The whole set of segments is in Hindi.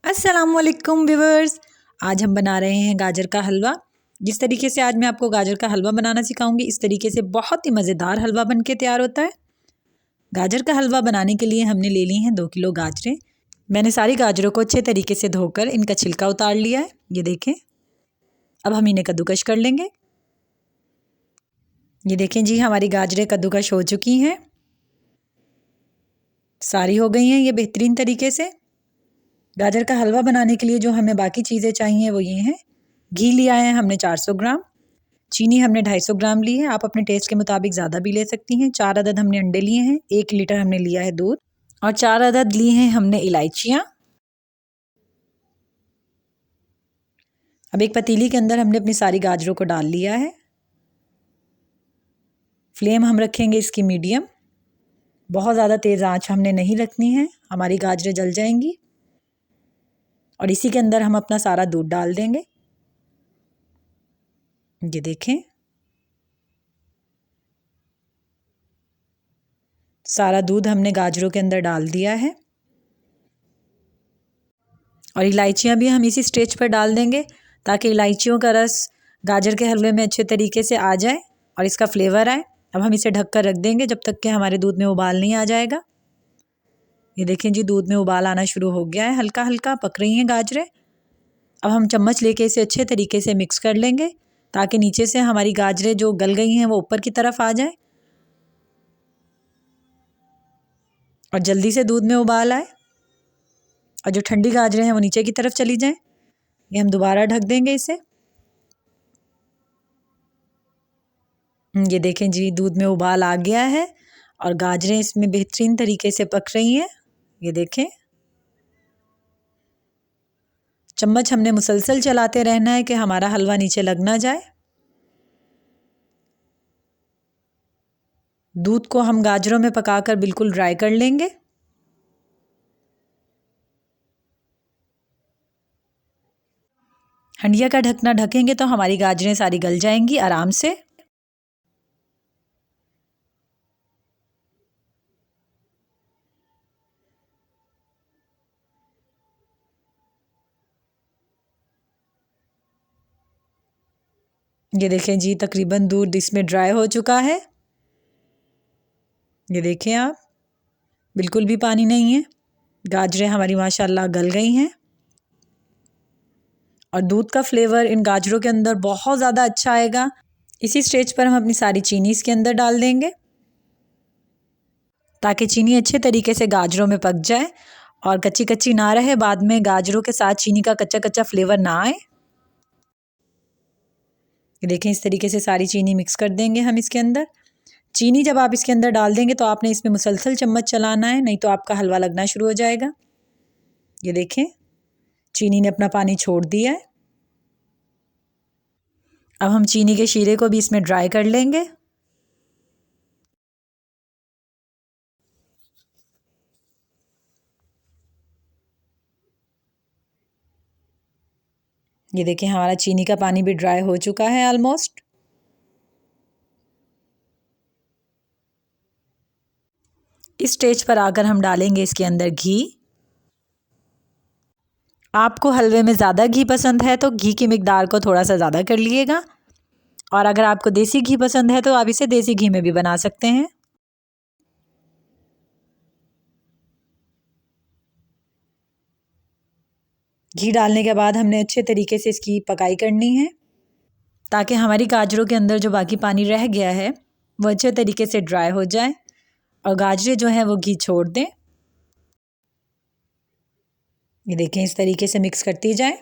अस्सलामुअलैकुम व्यूवर्स। आज हम बना रहे हैं गाजर का हलवा। जिस तरीके से आज मैं आपको गाजर का हलवा बनाना सिखाऊंगी, इस तरीके से बहुत ही मज़ेदार हलवा बन के तैयार होता है। गाजर का हलवा बनाने के लिए हमने ले ली हैं 2 किलो गाजरें। मैंने सारी गाजरों को अच्छे तरीके से धोकर इनका छिलका उतार लिया है। ये देखें। अब हम इन्हें कद्दूकश कर लेंगे। ये देखें जी, हमारी गाजरें कद्दूकश हो चुकी हैं, सारी हो गई हैं ये बेहतरीन तरीके से। गाजर का हलवा बनाने के लिए जो हमें बाकी चीज़ें चाहिए वो ये हैं। घी लिया है हमने 400 ग्राम, चीनी हमने 250 ग्राम ली है, आप अपने टेस्ट के मुताबिक ज़्यादा भी ले सकती हैं। 4 अदद हमने अंडे लिए हैं, 1 लीटर हमने लिया है दूध और 4 अदद ली हैं हमने इलायचियाँ। अब एक पतीली के अंदर हमने अपनी सारी गाजरों को डाल लिया है। फ्लेम हम रखेंगे इसकी मीडियम, बहुत ज़्यादा तेज़ आंच हमने नहीं रखनी है, हमारी गाजरें जल जाएंगी। और इसी के अंदर हम अपना सारा दूध डाल देंगे। ये देखें, सारा दूध हमने गाजरों के अंदर डाल दिया है और इलायचियाँ भी हम इसी स्टेज पर डाल देंगे ताकि इलायचियों का रस गाजर के हलवे में अच्छे तरीके से आ जाए और इसका फ्लेवर आए। अब हम इसे ढककर रख देंगे जब तक कि हमारे दूध में उबाल नहीं आ जाएगा। ये देखें जी, दूध में उबाल आना शुरू हो गया है, हल्का हल्का पक रही हैं गाजरें। अब हम चम्मच लेके इसे अच्छे तरीके से मिक्स कर लेंगे ताकि नीचे से हमारी गाजरें जो गल गई हैं वो ऊपर की तरफ आ जाए और जल्दी से दूध में उबाल आए और जो ठंडी गाजरें हैं वो नीचे की तरफ चली जाएं। ये हम दोबारा ढक देंगे इसे। ये देखें जी, दूध में उबाल आ गया है और गाजरें इसमें बेहतरीन तरीके से पक रही हैं। ये देखें, चम्मच हमने मुसलसल चलाते रहना है कि हमारा हलवा नीचे लग ना जाए। दूध को हम गाजरों में पकाकर बिल्कुल ड्राई कर लेंगे। हंडिया का ढकना ढकेंगे तो हमारी गाजरें सारी गल जाएंगी आराम से। ये देखें जी, तकरीबन दूध इसमें ड्राई हो चुका है। ये देखें आप, बिल्कुल भी पानी नहीं है, गाजरें हमारी माशाल्लाह गल गई हैं और दूध का फ्लेवर इन गाजरों के अंदर बहुत ज़्यादा अच्छा आएगा। इसी स्टेज पर हम अपनी सारी चीनी इसके अंदर डाल देंगे ताकि चीनी अच्छे तरीके से गाजरों में पक जाए और कच्ची कच्ची ना रहे, बाद में गाजरों के साथ चीनी का कच्चा कच्चा फ्लेवर ना आए। देखें, इस तरीके से सारी चीनी मिक्स कर देंगे हम इसके अंदर। चीनी जब आप इसके अंदर डाल देंगे तो आपने इसमें मुसलसल चम्मच चलाना है, नहीं तो आपका हलवा लगना शुरू हो जाएगा। ये देखें, चीनी ने अपना पानी छोड़ दिया है। अब हम चीनी के शीरे को भी इसमें ड्राई कर लेंगे। ये देखें, हमारा चीनी का पानी भी ड्राई हो चुका है ऑलमोस्ट। इस स्टेज पर आकर हम डालेंगे इसके अंदर घी। आपको हलवे में ज़्यादा घी पसंद है तो घी की मिकदार को थोड़ा सा ज़्यादा कर लीजिएगा और अगर आपको देसी घी पसंद है तो आप इसे देसी घी में भी बना सकते हैं। घी डालने के बाद हमने अच्छे तरीके से इसकी पकाई करनी है ताकि हमारी गाजरों के अंदर जो बाकी पानी रह गया है वो अच्छे तरीके से ड्राई हो जाए और गाजरें जो हैं वो घी छोड़ दें। ये देखें, इस तरीके से मिक्स करती जाए।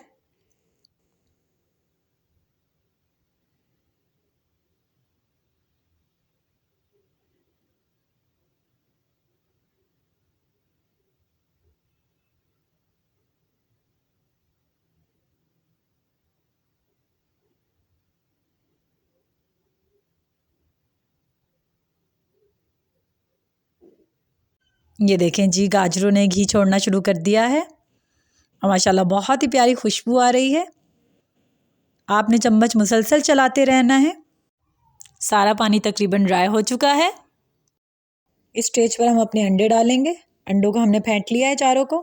ये देखें जी, गाजरों ने घी छोड़ना शुरू कर दिया है और माशाल्लाह बहुत ही प्यारी खुशबू आ रही है। आपने चम्मच मुसलसल चलाते रहना है। सारा पानी तकरीबन ड्राई हो चुका है। इस स्टेज पर हम अपने अंडे डालेंगे। अंडों को हमने फेंट लिया है चारों को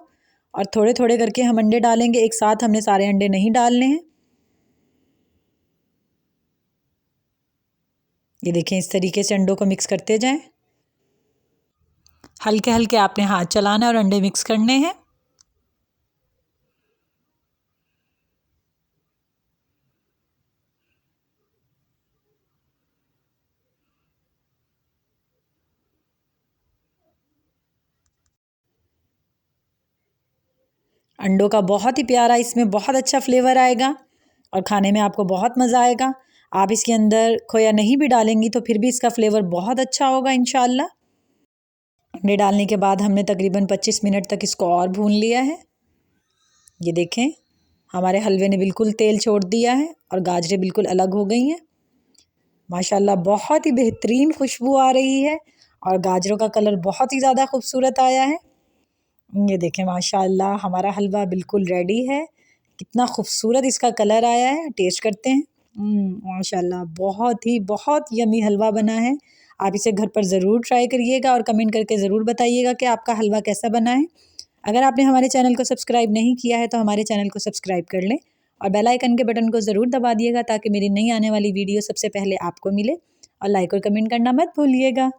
और थोड़े थोड़े करके हम अंडे डालेंगे, एक साथ हमने सारे अंडे नहीं डालने हैं। ये देखें, इस तरीके से अंडों को मिक्स करते जाएं। हल्के हल्के आपने हाथ चलाना है और अंडे मिक्स करने हैं। अंडों का बहुत ही प्यारा इसमें बहुत अच्छा फ्लेवर आएगा और खाने में आपको बहुत मज़ा आएगा। आप इसके अंदर खोया नहीं भी डालेंगी तो फिर भी इसका फ्लेवर बहुत अच्छा होगा इंशाल्लाह। अंडे डालने के बाद हमने तकरीबन 25 मिनट तक इसको और भून लिया है। ये देखें, हमारे हलवे ने बिल्कुल तेल छोड़ दिया है और गाजरें बिल्कुल अलग हो गई हैं। माशाल्लाह बहुत ही बेहतरीन खुशबू आ रही है और गाजरों का कलर बहुत ही ज़्यादा खूबसूरत आया है। ये देखें, माशाल्लाह हमारा हलवा बिल्कुल रेडी है। कितना खूबसूरत इसका कलर आया है। टेस्ट करते हैं। माशाल्लाह बहुत यमी हलवा बना है। आप इसे घर पर ज़रूर ट्राई करिएगा और कमेंट करके ज़रूर बताइएगा कि आपका हलवा कैसा बना है। अगर आपने हमारे चैनल को सब्सक्राइब नहीं किया है तो हमारे चैनल को सब्सक्राइब कर लें और बेल आइकन के बटन को ज़रूर दबा दिएगा ताकि मेरी नई आने वाली वीडियो सबसे पहले आपको मिले। और लाइक और कमेंट करना मत भूलिएगा।